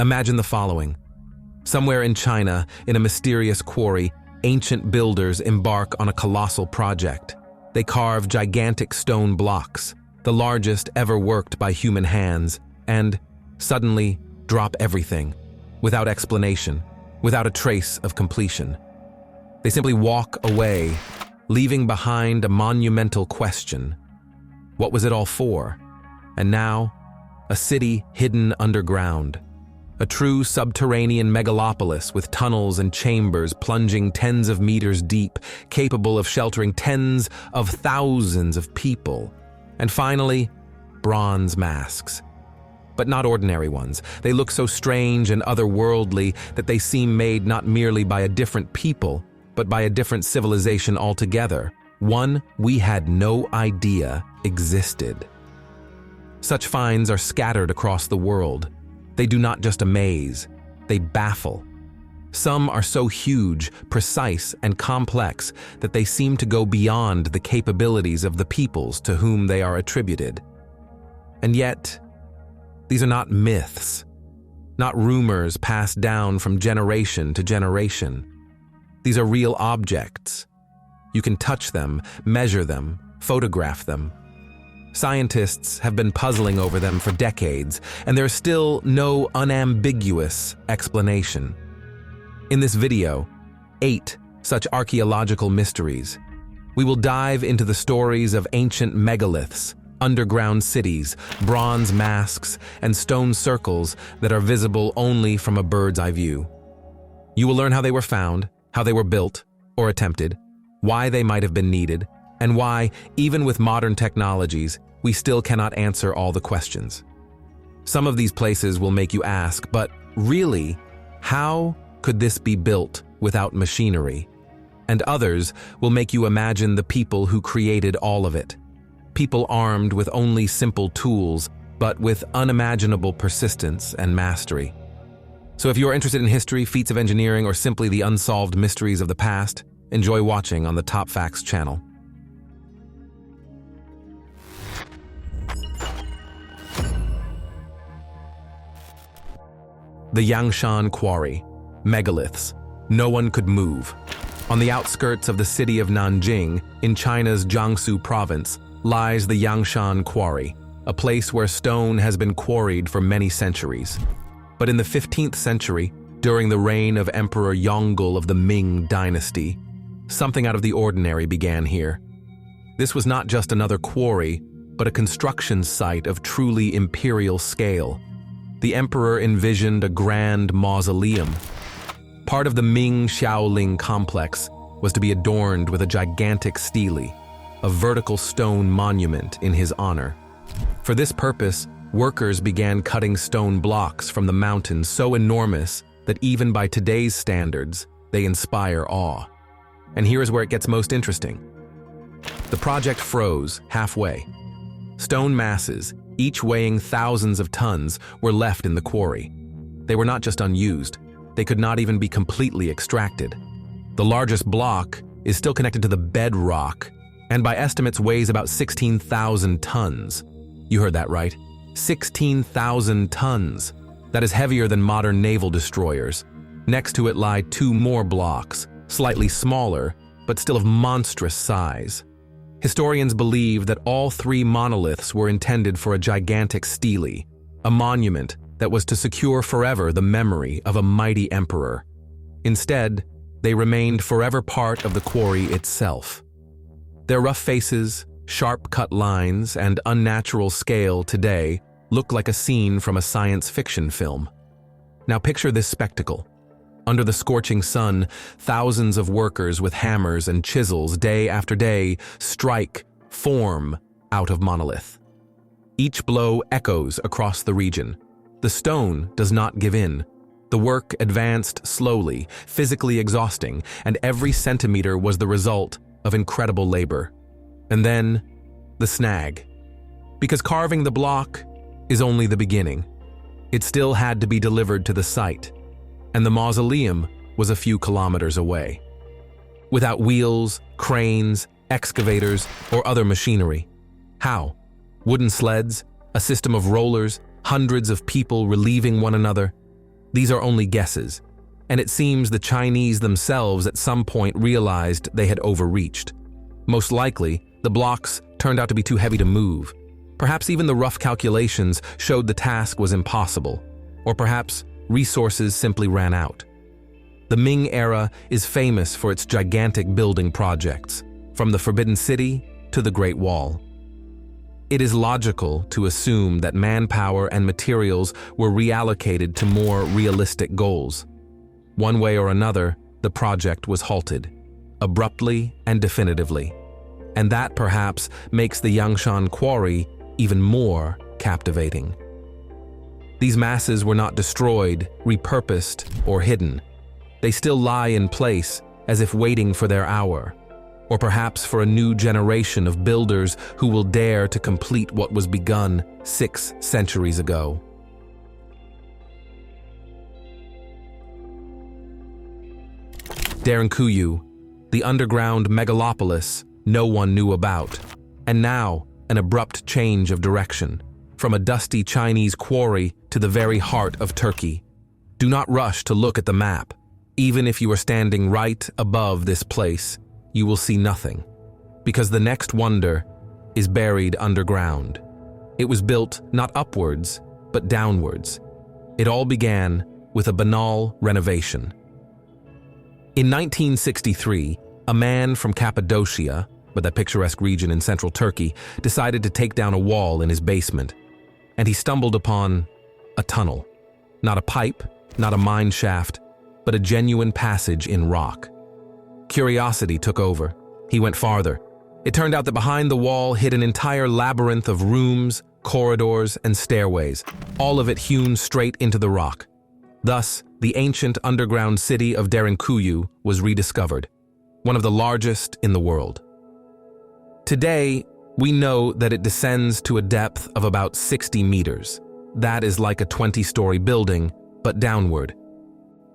Imagine the following. Somewhere in China, in a mysterious quarry, ancient builders embark on a colossal project. They carve gigantic stone blocks, the largest ever worked by human hands, and suddenly drop everything, without explanation, without a trace of completion. They simply walk away, leaving behind a monumental question. What was it all for? And now, a city hidden underground. A true subterranean megalopolis with tunnels and chambers plunging tens of meters deep, capable of sheltering tens of thousands of people. And finally, bronze masks. But not ordinary ones. They look so strange and otherworldly that they seem made not merely by a different people, but by a different civilization altogether, one we had no idea existed. Such finds are scattered across the world. They do not just amaze, they baffle. Some are so huge, precise, and complex that they seem to go beyond the capabilities of the peoples to whom they are attributed. And yet, these are not myths, not rumors passed down from generation to generation. These are real objects. You can touch them, measure them, photograph them. Scientists have been puzzling over them for decades, and there's still no unambiguous explanation. In this video, 8 such archaeological mysteries. We will dive into the stories of ancient megaliths, underground cities, bronze masks, and stone circles that are visible only from a bird's eye view. You will learn how they were found, how they were built or attempted, why they might have been needed, and why, even with modern technologies, we still cannot answer all the questions. Some of these places will make you ask, but really, how could this be built without machinery? And others will make you imagine the people who created all of it. People armed with only simple tools, but with unimaginable persistence and mastery. So if you're interested in history, feats of engineering, or simply the unsolved mysteries of the past, enjoy watching on the Top Facts channel. The Yangshan Quarry, megaliths. No one could move. On the outskirts of the city of Nanjing, in China's Jiangsu province, lies the Yangshan Quarry, a place where stone has been quarried for many centuries. But in the 15th century, during the reign of Emperor Yongle of the Ming dynasty, something out of the ordinary began here. This was not just another quarry, but a construction site of truly imperial scale. The emperor envisioned a grand mausoleum. Part of the Ming Shaoling complex was to be adorned with a gigantic stele, a vertical stone monument in his honor. For this purpose, workers began cutting stone blocks from the mountain so enormous that even by today's standards, they inspire awe. And here is where it gets most interesting. The project froze halfway. Stone masses, each weighing thousands of tons, were left in the quarry. They were not just unused, they could not even be completely extracted. The largest block is still connected to the bedrock, and by estimates weighs about 16,000 tons. You heard that right. 16,000 tons. That is heavier than modern naval destroyers. Next to it lie 2 more blocks, slightly smaller, but still of monstrous size. Historians believe that all 3 monoliths were intended for a gigantic stele, a monument that was to secure forever the memory of a mighty emperor. Instead, they remained forever part of the quarry itself. Their rough faces, sharp-cut lines, and unnatural scale today look like a scene from a science fiction film. Now picture this spectacle. Under the scorching sun, thousands of workers with hammers and chisels day after day strike, form out of monolith. Each blow echoes across the region. The stone does not give in. The work advanced slowly, physically exhausting, and every centimeter was the result of incredible labor. And then, the snag. Because carving the block is only the beginning. It still had to be delivered to the site, and the mausoleum was a few kilometers away. Without wheels, cranes, excavators, or other machinery. How? Wooden sleds, a system of rollers, hundreds of people relieving one another. These are only guesses, and it seems the Chinese themselves at some point realized they had overreached. Most likely, the blocks turned out to be too heavy to move. Perhaps even the rough calculations showed the task was impossible, or perhaps resources simply ran out. The Ming era is famous for its gigantic building projects, from the Forbidden City to the Great Wall. It is logical to assume that manpower and materials were reallocated to more realistic goals. One way or another, the project was halted, abruptly and definitively. And that perhaps makes the Yangshan Quarry even more captivating. These masses were not destroyed, repurposed, or hidden. They still lie in place as if waiting for their hour, or perhaps for a new generation of builders who will dare to complete what was begun 6 centuries ago. Derinkuyu, the underground megalopolis no one knew about, and now an abrupt change of direction, from a dusty Chinese quarry to the very heart of Turkey. Do not rush to look at the map. Even if you are standing right above this place, you will see nothing, because the next wonder is buried underground. It was built not upwards, but downwards. It all began with a banal renovation. In 1963, a man from Cappadocia, but that picturesque region in central Turkey, decided to take down a wall in his basement, and he stumbled upon a tunnel. Not a pipe, not a mine shaft, but a genuine passage in rock. Curiosity took over. He went farther. It turned out that behind the wall hid an entire labyrinth of rooms, corridors, and stairways, all of it hewn straight into the rock. Thus, the ancient underground city of Derinkuyu was rediscovered, one of the largest in the world. Today, we know that it descends to a depth of about 60 meters. That is like a 20-story building, but downward.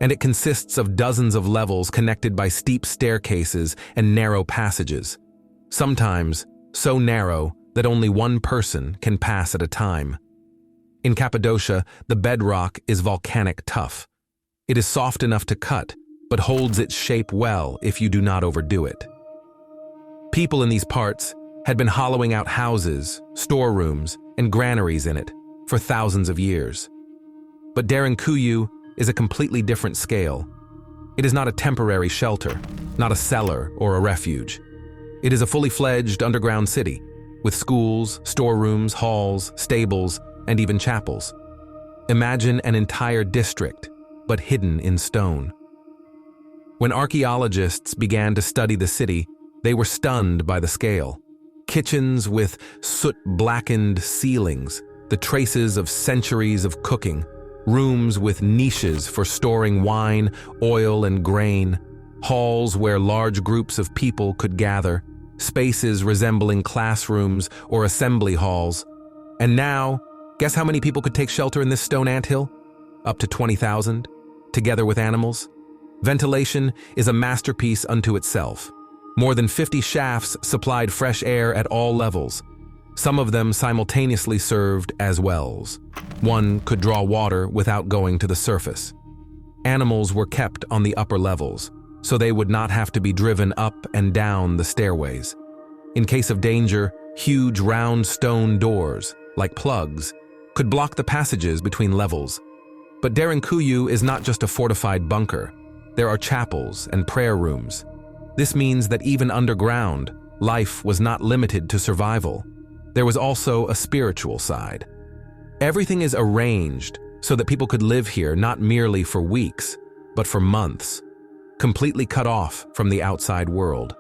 And it consists of dozens of levels connected by steep staircases and narrow passages, sometimes so narrow that only one person can pass at a time. In Cappadocia, the bedrock is volcanic tuff. It is soft enough to cut, but holds its shape well if you do not overdo it. People in these parts had been hollowing out houses, storerooms, and granaries in it for thousands of years. But Derinkuyu is a completely different scale. It is not a temporary shelter, not a cellar or a refuge. It is a fully fledged underground city, with schools, storerooms, halls, stables, and even chapels. Imagine an entire district, but hidden in stone. When archaeologists began to study the city, they were stunned by the scale. Kitchens with soot-blackened ceilings, the traces of centuries of cooking, rooms with niches for storing wine, oil, and grain, halls where large groups of people could gather, spaces resembling classrooms or assembly halls. And now, guess how many people could take shelter in this stone anthill? Up to 20,000, together with animals. Ventilation is a masterpiece unto itself. More than 50 shafts supplied fresh air at all levels. Some of them simultaneously served as wells. One could draw water without going to the surface. Animals were kept on the upper levels, so they would not have to be driven up and down the stairways. In case of danger, huge round stone doors, like plugs, could block the passages between levels. But Derinkuyu is not just a fortified bunker. There are chapels and prayer rooms. This means that even underground, life was not limited to survival. There was also a spiritual side. Everything is arranged so that people could live here not merely for weeks, but for months, completely cut off from the outside world.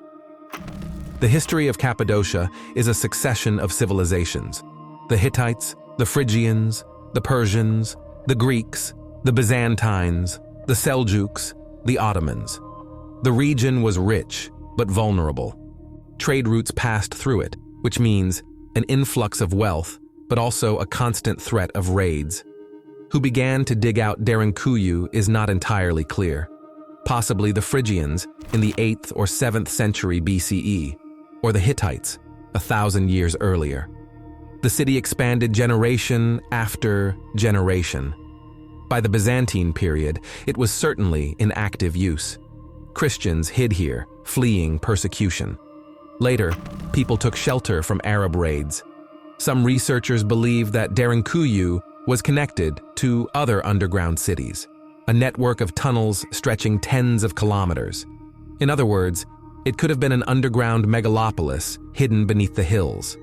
The history of Cappadocia is a succession of civilizations. The Hittites, the Phrygians, the Persians, the Greeks, the Byzantines, the Seljuks, the Ottomans. The region was rich, but vulnerable. Trade routes passed through it, which means an influx of wealth, but also a constant threat of raids. Who began to dig out Derinkuyu is not entirely clear. Possibly the Phrygians in the 8th or 7th century BCE, or the Hittites 1,000 years earlier. The city expanded generation after generation. By the Byzantine period, it was certainly in active use. Christians hid here, fleeing persecution. Later, people took shelter from Arab raids. Some researchers believe that Derinkuyu was connected to other underground cities, a network of tunnels stretching tens of kilometers. In other words, it could have been an underground megalopolis hidden beneath the hills.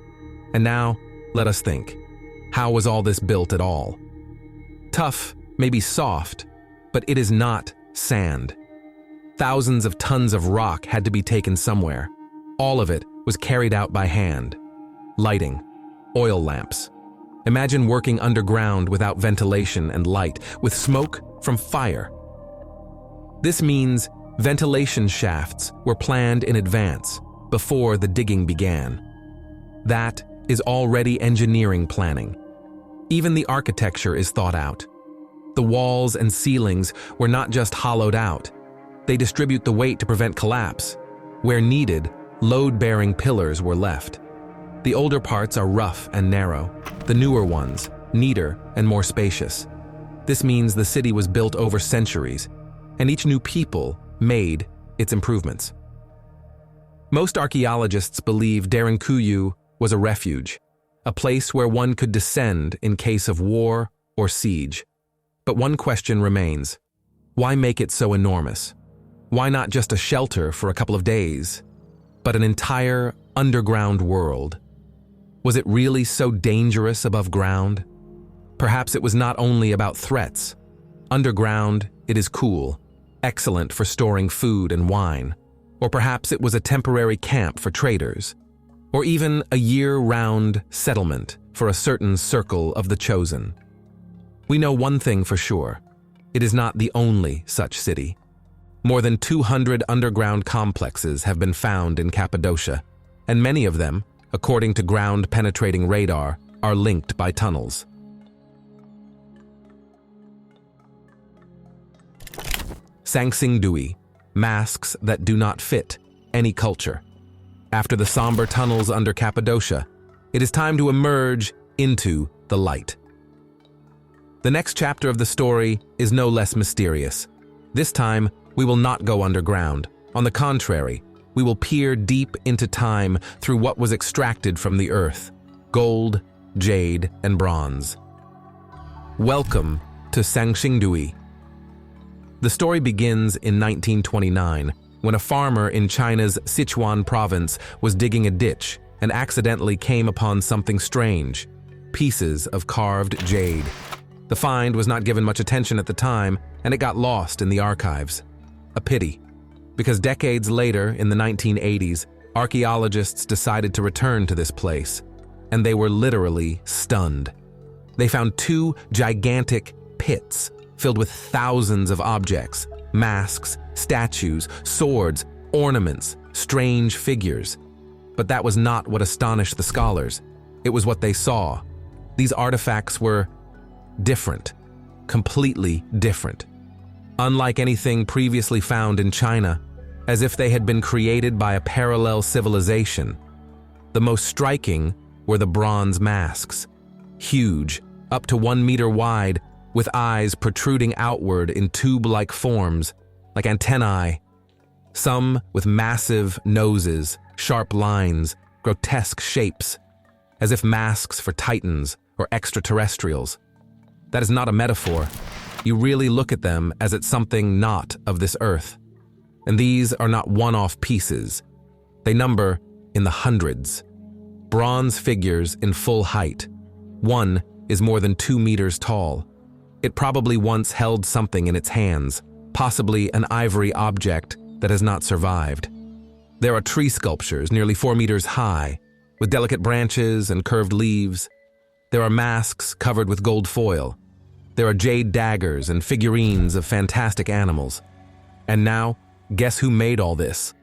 And now, let us think. How was all this built at all? Tough, maybe soft, but it is not sand. Thousands of tons of rock had to be taken somewhere. All of it was carried out by hand. Lighting, oil lamps. Imagine working underground without ventilation and light, with smoke from fire. This means ventilation shafts were planned in advance, before the digging began. That is already engineering planning. Even the architecture is thought out. The walls and ceilings were not just hollowed out. They distribute the weight to prevent collapse. Where needed, load-bearing pillars were left. The older parts are rough and narrow. The newer ones, neater and more spacious. This means the city was built over centuries, and each new people made its improvements. Most archaeologists believe Derinkuyu was a refuge, a place where one could descend in case of war or siege. But one question remains. Why make it so enormous? Why not just a shelter for a couple of days, but an entire underground world? Was it really so dangerous above ground? Perhaps it was not only about threats. Underground, it is cool, excellent for storing food and wine. Or perhaps it was a temporary camp for traders. Or even a year-round settlement for a certain circle of the chosen. We know one thing for sure. It is not the only such city. More than 200 underground complexes have been found in Cappadocia, and many of them, according to ground-penetrating radar, are linked by tunnels. Sanxingdui, masks that do not fit any culture. After the somber tunnels under Cappadocia, it is time to emerge into the light. The next chapter of the story is no less mysterious. This time, we will not go underground. On the contrary, we will peer deep into time through what was extracted from the earth: gold, jade, and bronze. Welcome to Sanxingdui. The story begins in 1929, when a farmer in China's Sichuan province was digging a ditch and accidentally came upon something strange: pieces of carved jade. The find was not given much attention at the time, and it got lost in the archives. A pity, because decades later, in the 1980s, archaeologists decided to return to this place, and they were literally stunned. They found two gigantic pits filled with thousands of objects: masks, statues, swords, ornaments, strange figures. But that was not what astonished the scholars. It was what they saw. These artifacts were different, completely different. Unlike anything previously found in China, as if they had been created by a parallel civilization. The most striking were the bronze masks, huge, up to 1 meter wide, with eyes protruding outward in tube-like forms, like antennae. Some with massive noses, sharp lines, grotesque shapes, as if masks for titans or extraterrestrials. That is not a metaphor. You really look at them as at something not of this earth. And these are not one-off pieces. They number in the hundreds. Bronze figures in full height. One is more than 2 meters tall. It probably once held something in its hands, possibly an ivory object that has not survived. There are tree sculptures nearly 4 meters high, with delicate branches and curved leaves. There are masks covered with gold foil. There are jade daggers and figurines of fantastic animals. And now, guess who made all this?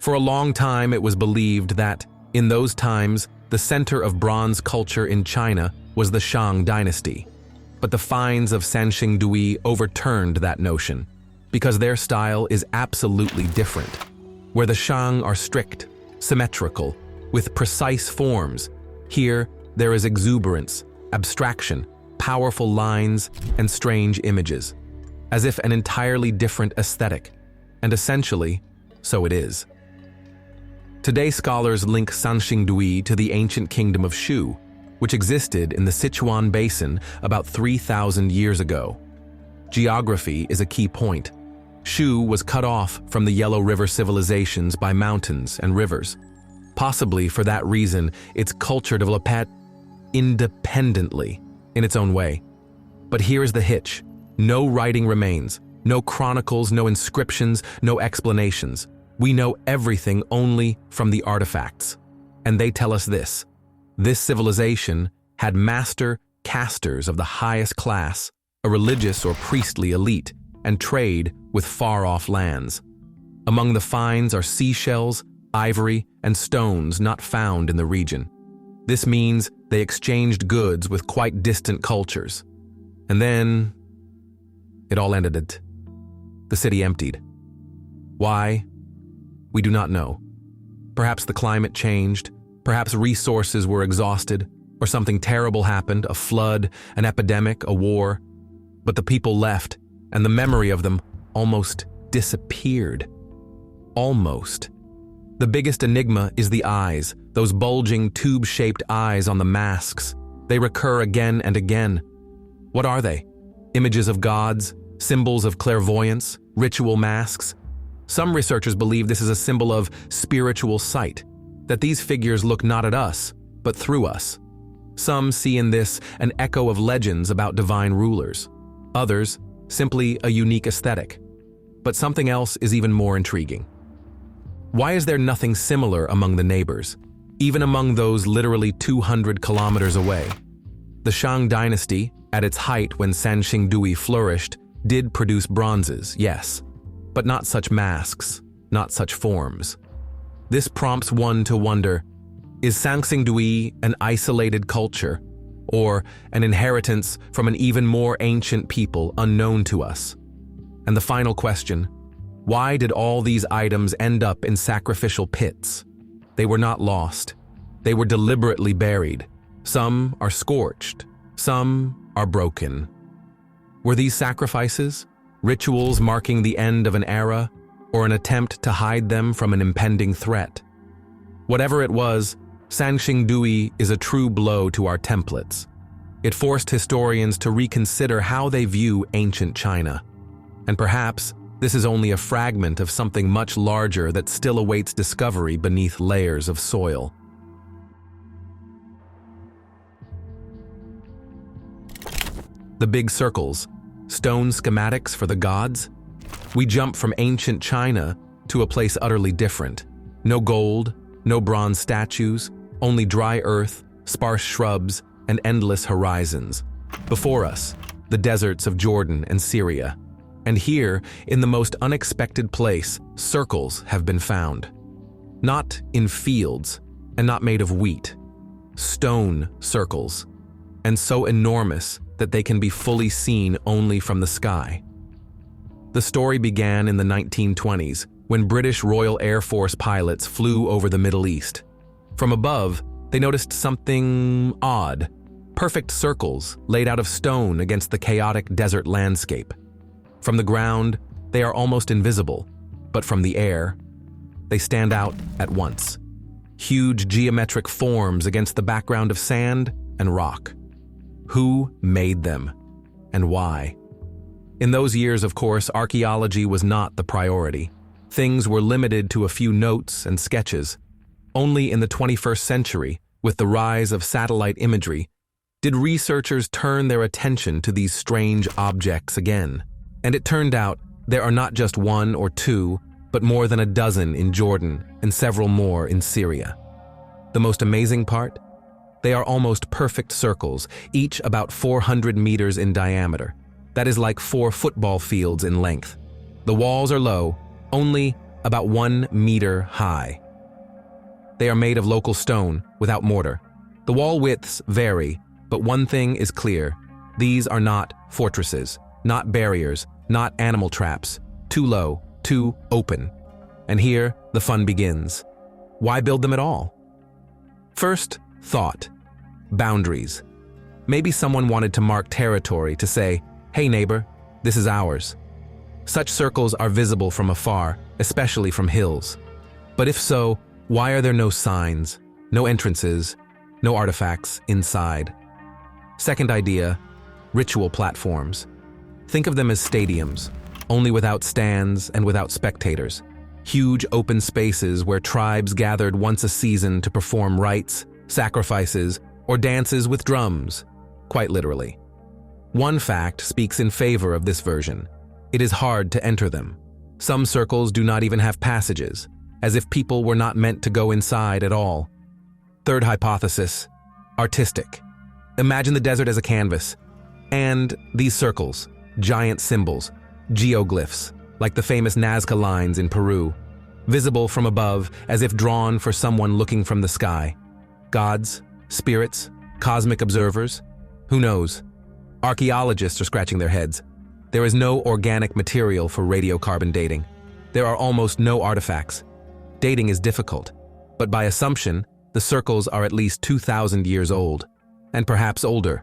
For a long time, it was believed that, in those times, the center of bronze culture in China was the Shang dynasty. But the finds of Sanxingdui overturned that notion, because their style is absolutely different. Where the Shang are strict, symmetrical, with precise forms, here there is exuberance, abstraction, powerful lines and strange images, as if an entirely different aesthetic, and essentially, so it is. Today, scholars link Sanxingdui to the ancient kingdom of Shu, which existed in the Sichuan Basin about 3,000 years ago. Geography is a key point. Shu was cut off from the Yellow River civilizations by mountains and rivers. Possibly for that reason, its culture developed independently in its own way. But here is the hitch. No writing remains, no chronicles, no inscriptions, no explanations. We know everything only from the artifacts. And they tell us this. This civilization had master casters of the highest class, a religious or priestly elite, and trade with far-off lands. Among the finds are seashells, ivory, and stones not found in the region. This means they exchanged goods with quite distant cultures. And then it all ended. The city emptied. Why? We do not know. Perhaps the climate changed, perhaps resources were exhausted, or something terrible happened, a flood, an epidemic, a war. But the people left, and the memory of them almost disappeared. Almost. The biggest enigma is the eyes, those bulging tube-shaped eyes on the masks. They recur again and again. What are they? Images of gods, symbols of clairvoyance, ritual masks? Some researchers believe this is a symbol of spiritual sight, that these figures look not at us, but through us. Some see in this an echo of legends about divine rulers. Others, simply a unique aesthetic. But something else is even more intriguing. Why is there nothing similar among the neighbors, even among those literally 200 kilometers away? The Shang dynasty, at its height when Sanxingdui flourished, did produce bronzes, yes, but not such masks, not such forms. This prompts one to wonder, is Sanxingdui an isolated culture, or an inheritance from an even more ancient people unknown to us? And the final question, why did all these items end up in sacrificial pits? They were not lost. They were deliberately buried. Some are scorched. Some are broken. Were these sacrifices, rituals marking the end of an era, or an attempt to hide them from an impending threat? Whatever it was, Sanxingdui is a true blow to our templates. It forced historians to reconsider how they view ancient China. And perhaps this is only a fragment of something much larger that still awaits discovery beneath layers of soil. The big circles, stone schematics for the gods? We jump from ancient China to a place utterly different. No gold, no bronze statues, only dry earth, sparse shrubs, and endless horizons. Before us, the deserts of Jordan and Syria. And here, in the most unexpected place, circles have been found. Not in fields, and not made of wheat. Stone circles, and so enormous that they can be fully seen only from the sky. The story began in the 1920s, when British Royal Air Force pilots flew over the Middle East. From above, they noticed something odd. Perfect circles laid out of stone against the chaotic desert landscape. From the ground, they are almost invisible, but from the air, they stand out at once. Huge geometric forms against the background of sand and rock. Who made them, and why? In those years, of course, archaeology was not the priority. Things were limited to a few notes and sketches. Only in the 21st century, with the rise of satellite imagery, did researchers turn their attention to these strange objects again. And it turned out there are not just one or two, but more than a dozen in Jordan and several more in Syria. The most amazing part? They are almost perfect circles, each about 400 meters in diameter. That is like 4 football fields in length. The walls are low, only about 1 meter high. They are made of local stone, without mortar. The wall widths vary, but one thing is clear. These are not fortresses, not barriers, not animal traps. Too low, too open. And here, the fun begins. Why build them at all? First, thought. Boundaries. Maybe someone wanted to mark territory, to say, "Hey neighbor, this is ours." Such circles are visible from afar, especially from hills. But if so, why are there no signs, no entrances, no artifacts inside? Second idea, ritual platforms. Think of them as stadiums, only without stands and without spectators. Huge open spaces where tribes gathered once a season to perform rites, sacrifices, or dances with drums, quite literally. One fact speaks in favor of this version. It is hard to enter them. Some circles do not even have passages, as if people were not meant to go inside at all. Third hypothesis, artistic. Imagine the desert as a canvas, and these circles, giant symbols, geoglyphs, like the famous Nazca lines in Peru, visible from above as if drawn for someone looking from the sky. Gods, spirits, cosmic observers, who knows? Archaeologists are scratching their heads. There is no organic material for radiocarbon dating. There are almost no artifacts. Dating is difficult, but by assumption, the circles are at least 2,000 years old, and perhaps older.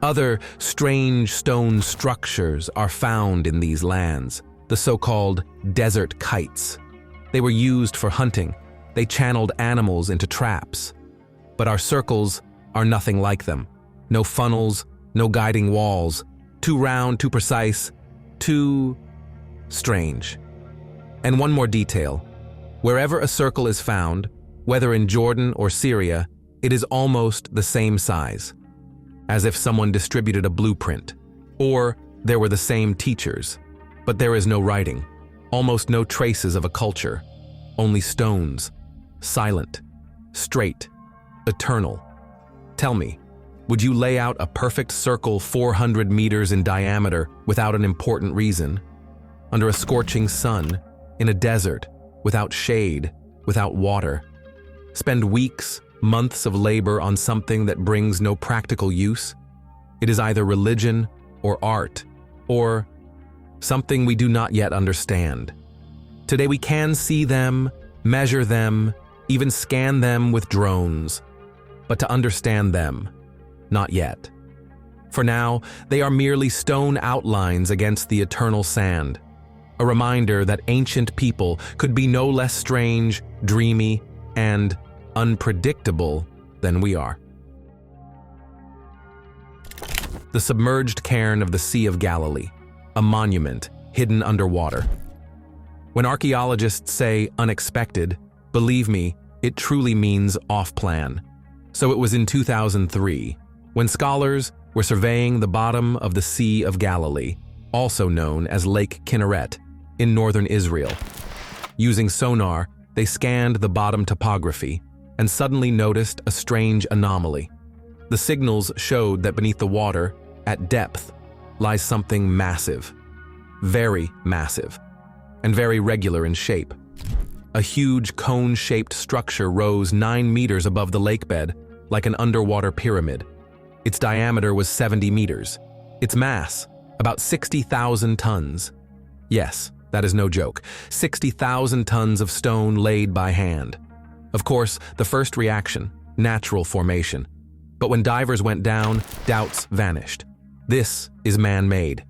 Other strange stone structures are found in these lands, the so-called desert kites. They were used for hunting. They channeled animals into traps. But our circles are nothing like them. No funnels, no guiding walls. Too round, too precise, too strange. And one more detail. Wherever a circle is found, whether in Jordan or Syria, it is almost the same size, as if someone distributed a blueprint, or there were the same teachers, but there is no writing, almost no traces of a culture, only stones, silent, straight, eternal. Tell me, would you lay out a perfect circle 400 meters in diameter without an important reason? Under a scorching sun, in a desert, without shade, without water? Spend weeks, months of labor on something that brings no practical use? It is either religion or art, or something we do not yet understand. Today we can see them, measure them, even scan them with drones. But to understand them, not yet. For now, they are merely stone outlines against the eternal sand. A reminder that ancient people could be no less strange, dreamy, and unpredictable than we are. The submerged cairn of the Sea of Galilee, a monument hidden underwater. When archaeologists say unexpected, believe me, it truly means off-plan. So it was in 2003, when scholars were surveying the bottom of the Sea of Galilee, also known as Lake Kinneret, in northern Israel. Using sonar, they scanned the bottom topography and suddenly noticed a strange anomaly. The signals showed that beneath the water, at depth, lies something massive, and very regular in shape. A huge cone-shaped structure rose 9 meters above the lakebed, like an underwater pyramid. Its diameter was 70 meters. Its mass, about 60,000 tons. Yes, that is no joke. 60,000 tons of stone laid by hand. Of course, the first reaction, natural formation. But when divers went down, doubts vanished. This is man-made.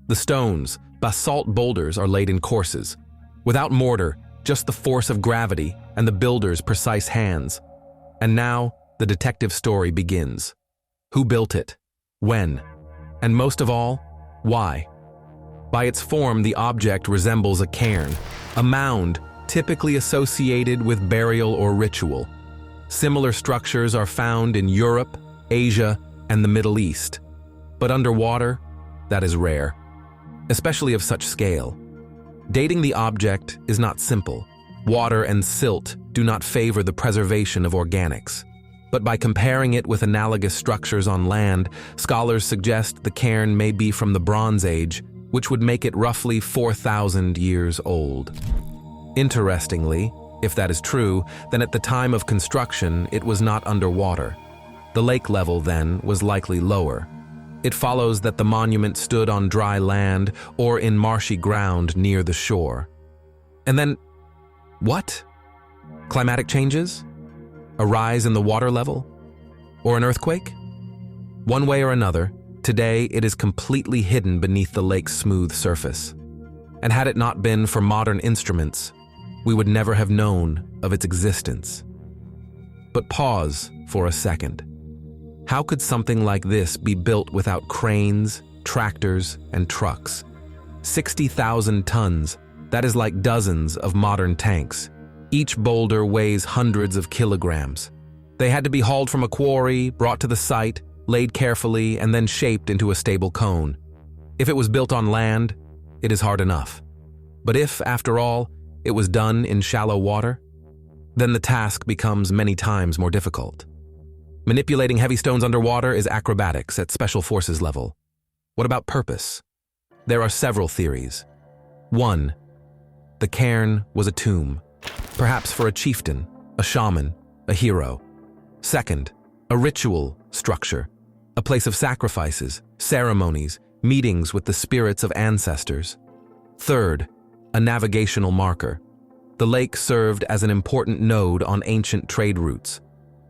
The stones, basalt boulders, are laid in courses. Without mortar, just the force of gravity and the builder's precise hands. And now, the detective story begins. Who built it? When? And most of all, why? By its form, the object resembles a cairn, a mound typically associated with burial or ritual. Similar structures are found in Europe, Asia, and the Middle East. But underwater, that is rare, especially of such scale. Dating the object is not simple. Water and silt do not favor the preservation of organics. But by comparing it with analogous structures on land, scholars suggest the cairn may be from the Bronze Age, which would make it roughly 4,000 years old. Interestingly, if that is true, then at the time of construction, it was not underwater. The lake level, then, was likely lower. It follows that the monument stood on dry land or in marshy ground near the shore. And then, what? Climatic changes? A rise in the water level? Or an earthquake? One way or another, today it is completely hidden beneath the lake's smooth surface. And had it not been for modern instruments, we would never have known of its existence. But pause for a second. How could something like this be built without cranes, tractors, and trucks? 60,000 tons, that is like dozens of modern tanks. Each boulder weighs hundreds of kilograms. They had to be hauled from a quarry, brought to the site, laid carefully, and then shaped into a stable cone. If it was built on land, it is hard enough. But if, after all, it was done in shallow water, then the task becomes many times more difficult. Manipulating heavy stones underwater is acrobatics at special forces level. What about purpose? There are several theories. 1. The cairn was a tomb, perhaps for a chieftain, a shaman, a hero. 2nd, a ritual structure, a place of sacrifices, ceremonies, meetings with the spirits of ancestors. 3rd, a navigational marker. The lake served as an important node on ancient trade routes.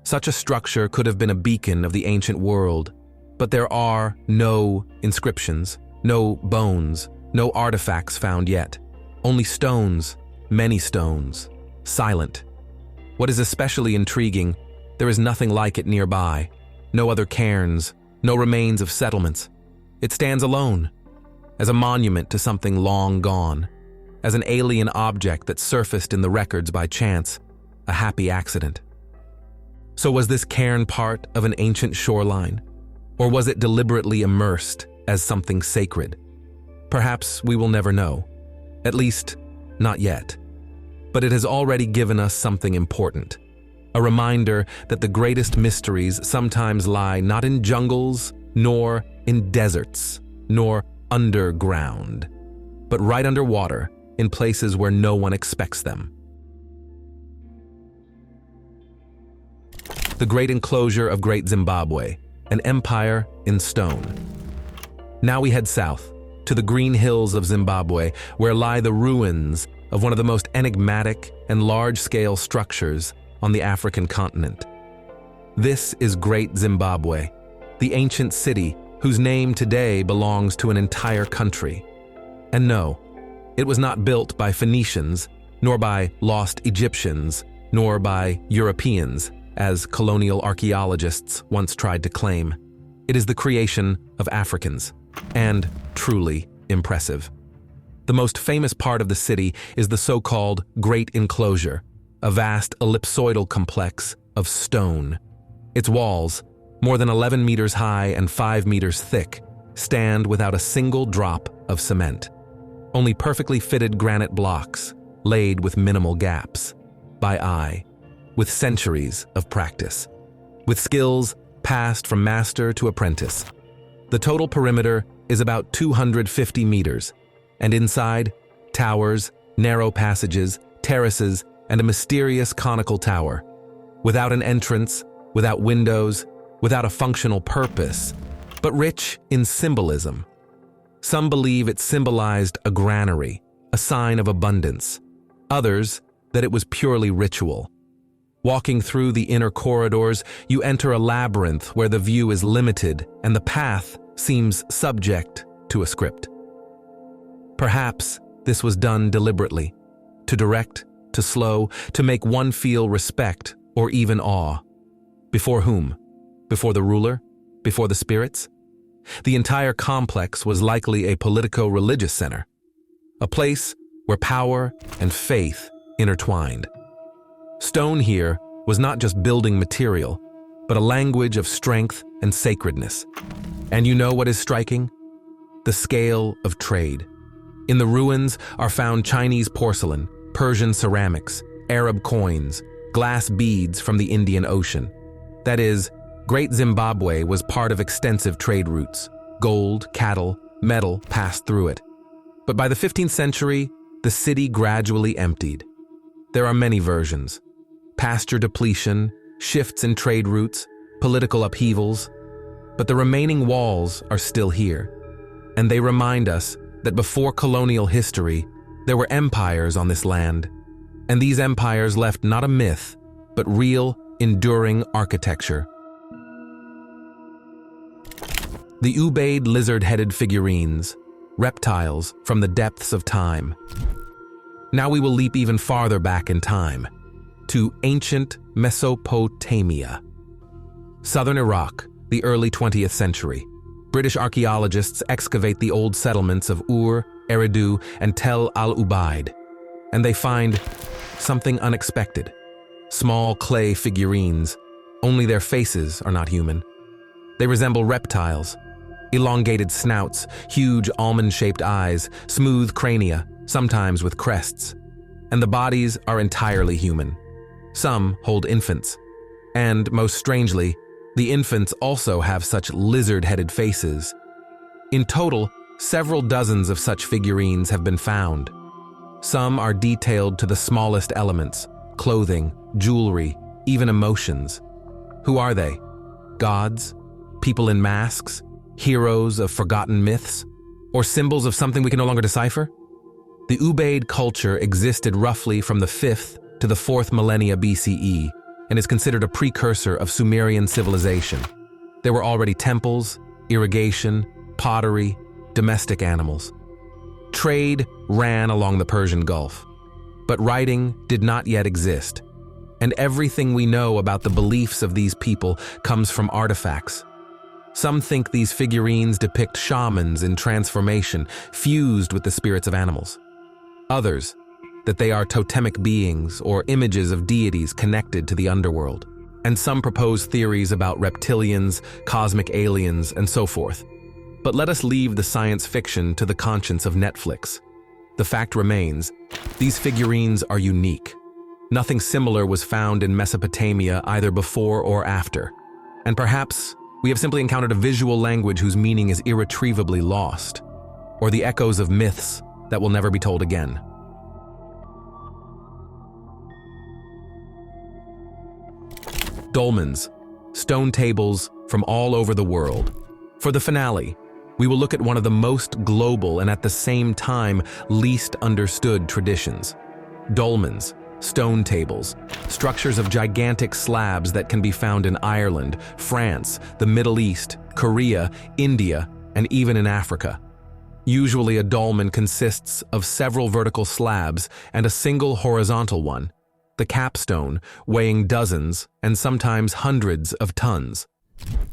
Such a structure could have been a beacon of the ancient world, but there are no inscriptions, no bones, no artifacts found yet. Only stones, many stones, silent. What is especially intriguing, there is nothing like it nearby. No other cairns, no remains of settlements. It stands alone, as a monument to something long gone, as an alien object that surfaced in the records by chance, a happy accident. So was this cairn part of an ancient shoreline? Or was it deliberately immersed as something sacred? Perhaps we will never know. At least, not yet. But it has already given us something important. A reminder that the greatest mysteries sometimes lie not in jungles, nor in deserts, nor underground, but right underwater, in places where no one expects them. The great enclosure of Great Zimbabwe, an empire in stone. Now we head south, to the green hills of Zimbabwe, where lie the ruins of one of the most enigmatic and large-scale structures on the African continent. This is Great Zimbabwe, the ancient city whose name today belongs to an entire country. And no, it was not built by Phoenicians, nor by lost Egyptians, nor by Europeans, as colonial archaeologists once tried to claim. It is the creation of Africans, and truly impressive. The most famous part of the city is the so-called Great Enclosure, a vast ellipsoidal complex of stone. Its walls, more than 11 meters high and 5 meters thick, stand without a single drop of cement. Only perfectly fitted granite blocks, laid with minimal gaps, by eye, with centuries of practice, with skills passed from master to apprentice. The total perimeter is about 250 meters, and inside, towers, narrow passages, terraces, and a mysterious conical tower. Without an entrance, without windows, without a functional purpose, but rich in symbolism. Some believe it symbolized a granary, a sign of abundance. Others, that it was purely ritual. Walking through the inner corridors, you enter a labyrinth where the view is limited and the path seems subject to a script. Perhaps this was done deliberately, to direct, to slow, to make one feel respect or even awe. Before whom? Before the ruler? Before the spirits? The entire complex was likely a politico-religious center, a place where power and faith intertwined. Stone here was not just building material, but a language of strength and sacredness. And you know what is striking? The scale of trade. In the ruins are found Chinese porcelain, Persian ceramics, Arab coins, glass beads from the Indian Ocean. That is, Great Zimbabwe was part of extensive trade routes. Gold, cattle, metal passed through it. But by the 15th century, the city gradually emptied. There are many versions. Pasture depletion, shifts in trade routes, political upheavals. But the remaining walls are still here. And they remind us that before colonial history, there were empires on this land. And these empires left not a myth, but real, enduring architecture. The Ubaid lizard-headed figurines, reptiles from the depths of time. Now we will leap even farther back in time, to ancient Mesopotamia. Southern Iraq, the early 20th century. British archaeologists excavate the old settlements of Ur, Eridu, and Tel al-Ubaid, and they find something unexpected. Small clay figurines, only their faces are not human. They resemble reptiles, elongated snouts, huge almond-shaped eyes, smooth crania, sometimes with crests. And the bodies are entirely human. Some hold infants. And, most strangely, the infants also have such lizard-headed faces. In total, several dozens of such figurines have been found. Some are detailed to the smallest elements, clothing, jewelry, even emotions. Who are they? Gods? People in masks? Heroes of forgotten myths? Or symbols of something we can no longer decipher? The Ubaid culture existed roughly from the 5th to the 4th millennia BCE and is considered a precursor of Sumerian civilization. There were already temples, irrigation, pottery, domestic animals. Trade ran along the Persian Gulf, but writing did not yet exist, and everything we know about the beliefs of these people comes from artifacts. Some think these figurines depict shamans in transformation, fused with the spirits of animals. Others, that they are totemic beings or images of deities connected to the underworld. And some propose theories about reptilians, cosmic aliens, and so forth. But let us leave the science fiction to the conscience of Netflix. The fact remains, these figurines are unique. Nothing similar was found in Mesopotamia either before or after. And perhaps we have simply encountered a visual language whose meaning is irretrievably lost, or the echoes of myths that will never be told again. Dolmens, stone tables from all over the world. For the finale, we will look at one of the most global and at the same time least understood traditions. Dolmens, stone tables, structures of gigantic slabs that can be found in Ireland, France, the Middle East, Korea, India, and even in Africa. Usually a dolmen consists of several vertical slabs and a single horizontal one, the capstone weighing dozens and sometimes hundreds of tons.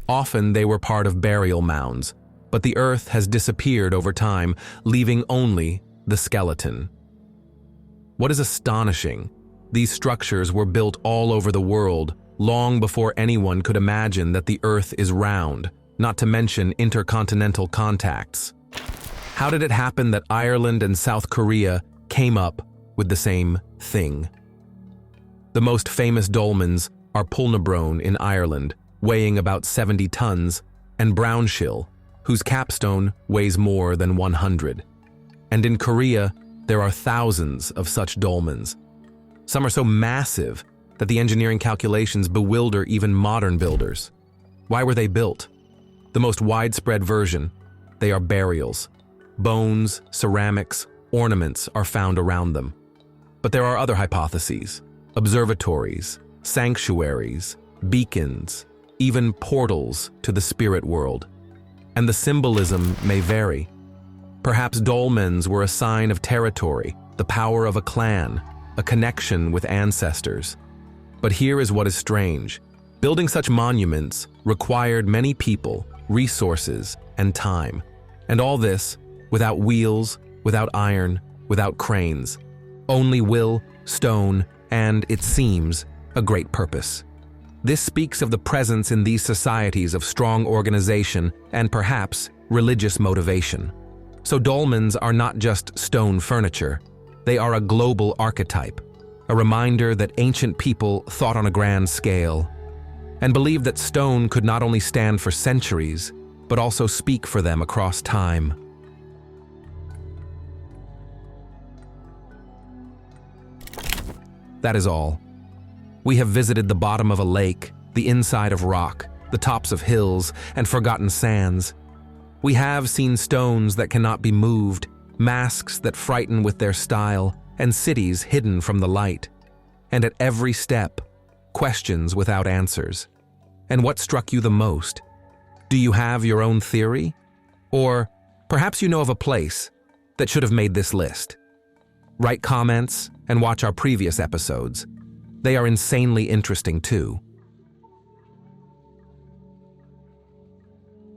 Often they were part of burial mounds, but the earth has disappeared over time, leaving only the skeleton. What is astonishing, these structures were built all over the world long before anyone could imagine that the earth is round, not to mention intercontinental contacts. How did it happen that Ireland and South Korea came up with the same thing? The most famous dolmens are Pulnabrone in Ireland, weighing about 70 tons, and Brownshill, whose capstone weighs more than 100. And in Korea, there are thousands of such dolmens. Some are so massive that the engineering calculations bewilder even modern builders. Why were they built? The most widespread version, they are burials. Bones, ceramics, ornaments are found around them. But there are other hypotheses. Observatories, sanctuaries, beacons, even portals to the spirit world. And the symbolism may vary. Perhaps dolmens were a sign of territory, the power of a clan, a connection with ancestors. But here is what is strange. Building such monuments required many people, resources, and time. And all this without wheels, without iron, without cranes. Only will, stone, and, it seems, a great purpose. This speaks of the presence in these societies of strong organization and perhaps religious motivation. So dolmens are not just stone furniture, they are a global archetype, a reminder that ancient people thought on a grand scale and believed that stone could not only stand for centuries, but also speak for them across time. That is all. We have visited the bottom of a lake, the inside of rock, the tops of hills, and forgotten sands. We have seen stones that cannot be moved, masks that frighten with their style, and cities hidden from the light. And at every step, questions without answers. And what struck you the most? Do you have your own theory? Or perhaps you know of a place that should have made this list. Write comments and watch our previous episodes. They are insanely interesting too.